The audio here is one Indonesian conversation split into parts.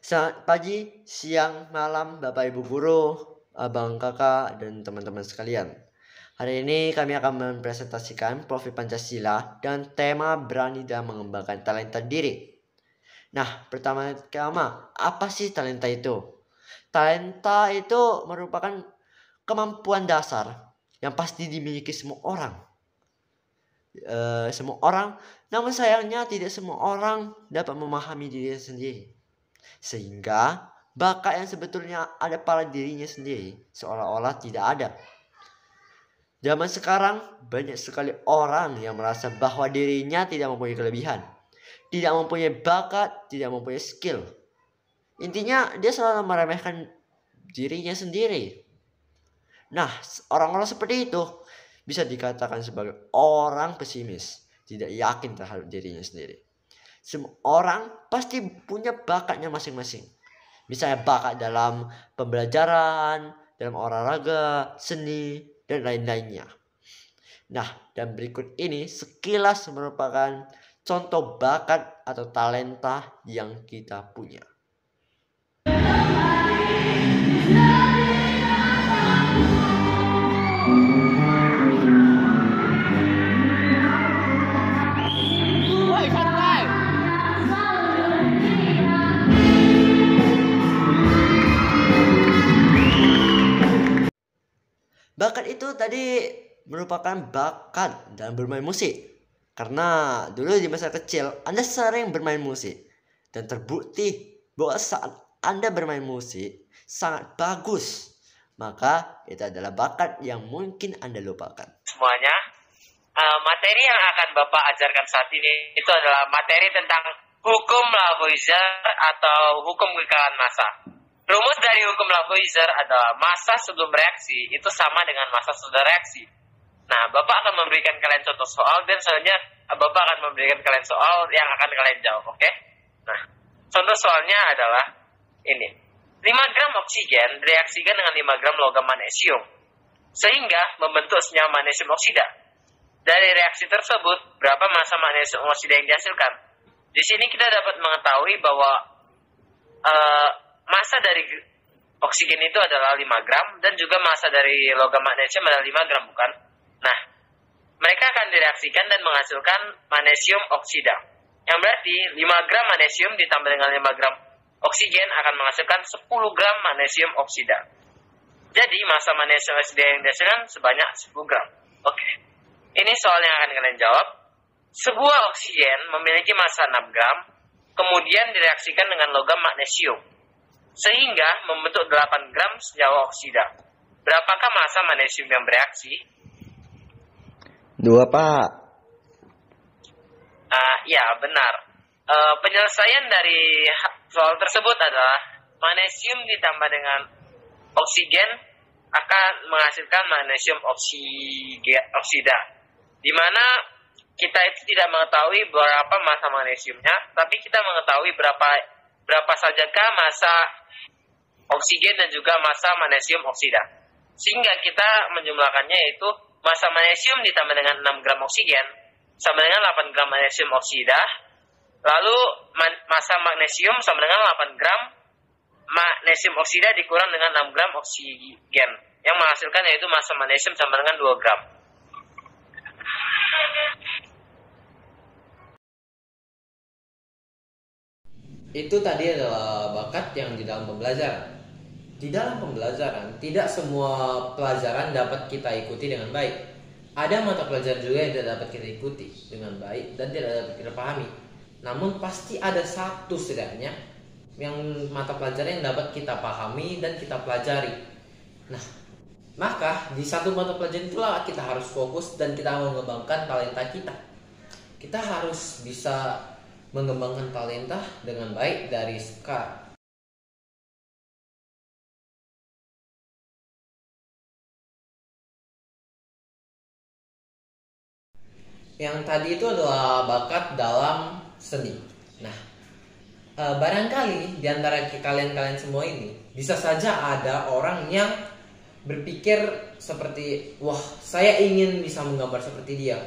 Selamat pagi, siang, malam, Bapak Ibu guru, abang kakak, dan teman-teman sekalian. Hari ini kami akan mempresentasikan profil Pancasila dan tema berani dan mengembangkan talenta diri. Nah, pertama-tama, apa sih talenta itu? Talenta itu merupakan kemampuan dasar yang pasti dimiliki semua orang. Namun sayangnya tidak semua orang dapat memahami dirinya sendiri. Sehingga bakat yang sebetulnya ada pada dirinya sendiri seolah-olah tidak ada. Zaman sekarang banyak sekali orang yang merasa bahwa dirinya tidak mempunyai kelebihan, tidak mempunyai bakat, tidak mempunyai skill. Intinya dia selalu meremehkan dirinya sendiri. Nah, orang-orang seperti itu bisa dikatakan sebagai orang pesimis, tidak yakin terhadap dirinya sendiri. Semua orang pasti punya bakatnya masing-masing. Misalnya bakat dalam pembelajaran, dalam olahraga, seni, dan lain-lainnya. Nah, dan berikut ini sekilas merupakan contoh bakat atau talenta yang kita punya. Bakat itu tadi merupakan bakat dalam bermain musik. Karena dulu di masa kecil Anda sering bermain musik. Dan terbukti bahwa saat Anda bermain musik sangat bagus. Maka itu adalah bakat yang mungkin Anda lupakan. Semuanya, materi yang akan Bapak ajarkan saat ini itu adalah materi tentang hukum Lavoisier atau hukum kekalahan massa. Rumus dari hukum Lavoisier adalah massa sebelum reaksi itu sama dengan massa sesudah reaksi. Nah, Bapak akan memberikan kalian contoh soal dan selanjutnya Bapak akan memberikan kalian soal yang akan kalian jawab, oke? Nah, contoh soalnya adalah ini. 5 gram oksigen direaksikan dengan 5 gram logam magnesium sehingga membentuk senyawa magnesium oksida. Dari reaksi tersebut, berapa massa magnesium oksida yang dihasilkan? Di sini kita dapat mengetahui bahwa massa dari oksigen itu adalah 5 gram dan juga massa dari logam magnesium adalah 5 gram, bukan? Nah, mereka akan direaksikan dan menghasilkan magnesium oksida. Yang berarti 5 gram magnesium ditambah dengan 5 gram oksigen akan menghasilkan 10 gram magnesium oksida. Jadi massa magnesium oksida yang dihasilkan sebanyak 10 gram. Oke. Ini soal yang akan kalian jawab. Sebuah oksigen memiliki massa 6 gram, kemudian direaksikan dengan logam magnesium sehingga membentuk 8 gram senyawa oksida. Berapakah massa magnesium yang bereaksi? 2, Pak. Ya, benar. Penyelesaian dari soal tersebut adalah magnesium ditambah dengan oksigen akan menghasilkan magnesium oksida, di mana kita itu tidak mengetahui berapa massa magnesiumnya, tapi kita mengetahui berapa sajakah massa oksigen dan juga massa magnesium oksida. Sehingga kita menjumlahkannya yaitu massa magnesium ditambah dengan 6 gram oksigen sama dengan 8 gram magnesium oksida. Lalu massa magnesium sama dengan 8 gram magnesium oksida dikurang dengan 6 gram oksigen yang menghasilkan yaitu massa magnesium sama dengan 2 gram. Itu tadi adalah bakat yang di dalam pembelajaran. Di dalam pembelajaran, tidak semua pelajaran dapat kita ikuti dengan baik. Ada mata pelajaran juga yang tidak dapat kita ikuti dengan baik dan tidak dapat kita pahami. Namun pasti ada satu setidaknya yang mata pelajaran yang dapat kita pahami dan kita pelajari. Nah, maka di satu mata pelajaran itulah kita harus fokus dan kita mengembangkan talenta kita. Kita harus bisa mengembangkan talenta dengan baik dari sekarang. Yang tadi itu adalah bakat dalam seni. Nah, barangkali di antara kalian semua ini bisa saja ada orang yang berpikir seperti, wah, saya ingin bisa menggambar seperti dia.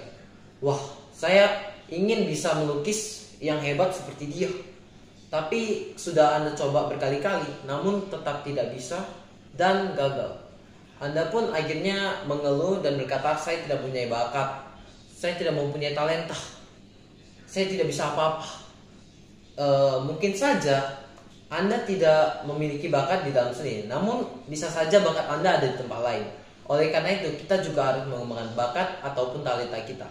Wah, saya ingin bisa melukis yang hebat seperti dia. Tapi sudah Anda coba berkali-kali, namun tetap tidak bisa dan gagal. Anda pun akhirnya mengeluh dan berkata, saya tidak punya bakat, saya tidak mempunyai talenta, saya tidak bisa apa-apa. Mungkin saja Anda tidak memiliki bakat di dalam seni, namun bisa saja bakat Anda ada di tempat lain. Oleh karena itu, kita juga harus mengembangkan bakat ataupun talenta kita.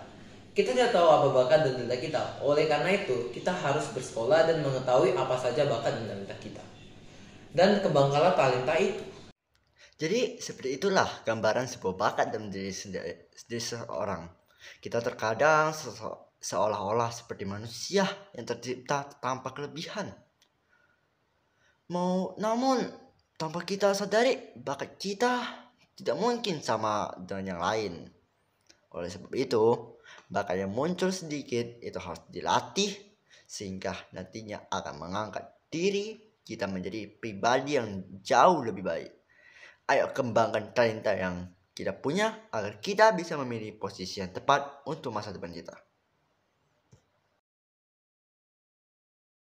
Kita tidak tahu apa bakat dan talenta kita. Oleh karena itu, kita harus bersekolah dan mengetahui apa saja bakat dan talenta kita. Dan kembangkanlah talenta itu. Jadi seperti itulah gambaran sebuah bakat dalam diri seseorang. Kita terkadang seolah-olah seperti manusia yang tercipta tanpa kelebihan. Namun tanpa kita sadari, bakat kita tidak mungkin sama dengan yang lain. Oleh sebab itu, bakat yang muncul sedikit itu harus dilatih sehingga nantinya akan mengangkat diri kita menjadi pribadi yang jauh lebih baik. Ayo kembangkan talenta yang kita punya agar kita bisa memilih posisi yang tepat untuk masa depan kita.